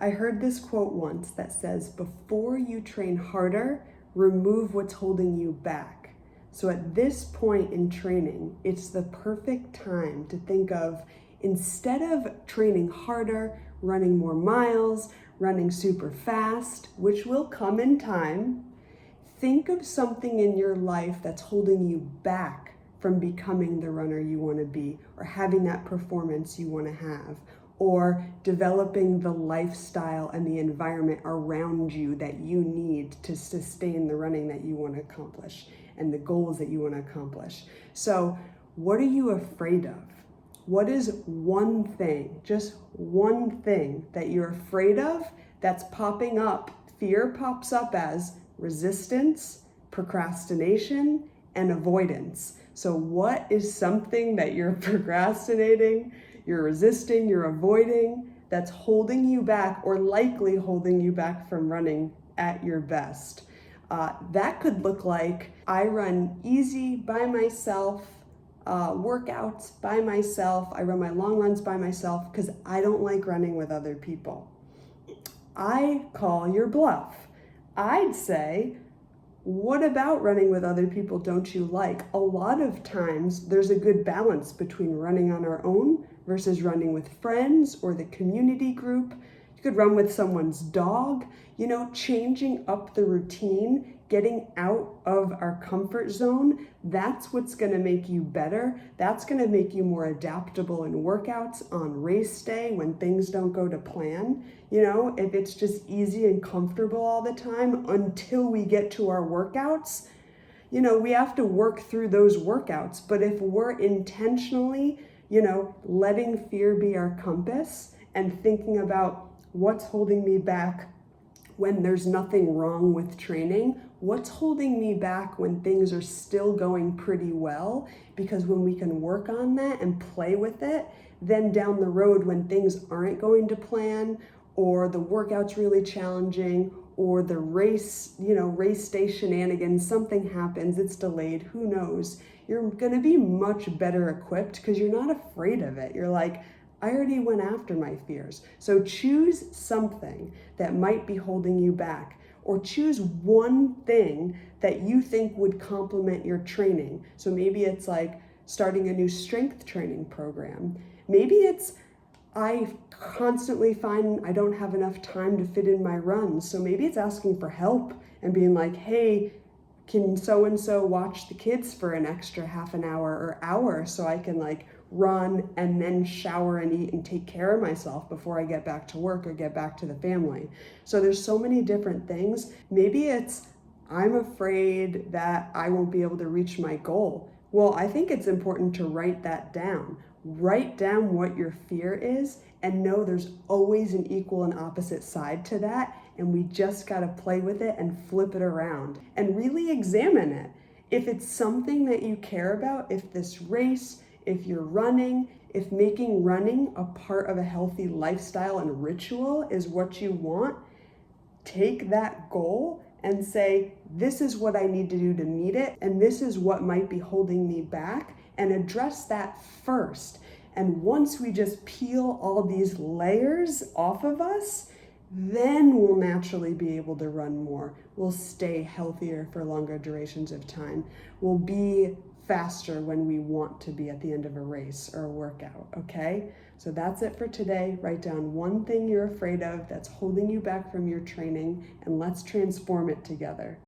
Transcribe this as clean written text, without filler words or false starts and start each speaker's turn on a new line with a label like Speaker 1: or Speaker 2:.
Speaker 1: I heard this quote once that says, before you train harder, remove what's holding you back. So at this point in training, it's the perfect time to think of, instead of training harder, running more miles, running super fast, which will come in time, think of something in your life that's holding you back from becoming the runner you want to be, or having that performance you want to have, or developing the lifestyle and the environment around you that you need to sustain the running that you want to accomplish and the goals that you want to accomplish. So what are you afraid of? What is one thing, just one thing that you're afraid of that's popping up? Fear pops up as resistance, procrastination, and avoidance. So what is something that you're procrastinating, you're resisting, you're avoiding, that's holding you back, or likely holding you back from running at your best? That could look like, I run easy by myself, workouts by myself, I run my long runs by myself because I don't like running with other people. I call your bluff. I'd say, what about running with other people don't you like? A lot of times there's a good balance between running on our own versus running with friends or the community group. You could run with someone's dog, changing up the routine, getting out of our comfort zone. That's what's going to make you better. That's going to make you more adaptable in workouts on race day when things don't go to plan. If it's just easy and comfortable all the time until we get to our workouts, we have to work through those workouts. But if we're intentionally, letting fear be our compass and thinking about what's holding me back when there's nothing wrong with training, what's holding me back when things are still going pretty well? Because when we can work on that and play with it, then down the road when things aren't going to plan, or the workout's really challenging, or the race day shenanigans, something happens, it's delayed, who knows? You're gonna be much better equipped because you're not afraid of it. You're like, I already went after my fears. So choose something that might be holding you back, or choose one thing that you think would complement your training. So maybe it's like starting a new strength training program. Maybe it's, I constantly find I don't have enough time to fit in my runs. So maybe it's asking for help and being like, hey, can so-and-so watch the kids for an extra half an hour or hour so I can run and then shower and eat and take care of myself before I get back to work or get back to the family. So there's so many different things. Maybe it's, I'm afraid that I won't be able to reach my goal. Well, I think it's important to write that down. Write down what your fear is and know there's always an equal and opposite side to that. And we just got to play with it and flip it around and really examine it. If it's something that you care about, if this race, if you're running, if making running a part of a healthy lifestyle and ritual is what you want, take that goal and say, this is what I need to do to meet it, and this is what might be holding me back, and address that first. And once we just peel all these layers off of us, then we'll naturally be able to run more. We'll stay healthier for longer durations of time. We'll be faster when we want to be at the end of a race or a workout, okay? So that's it for today. Write down one thing you're afraid of that's holding you back from your training, and let's transform it together.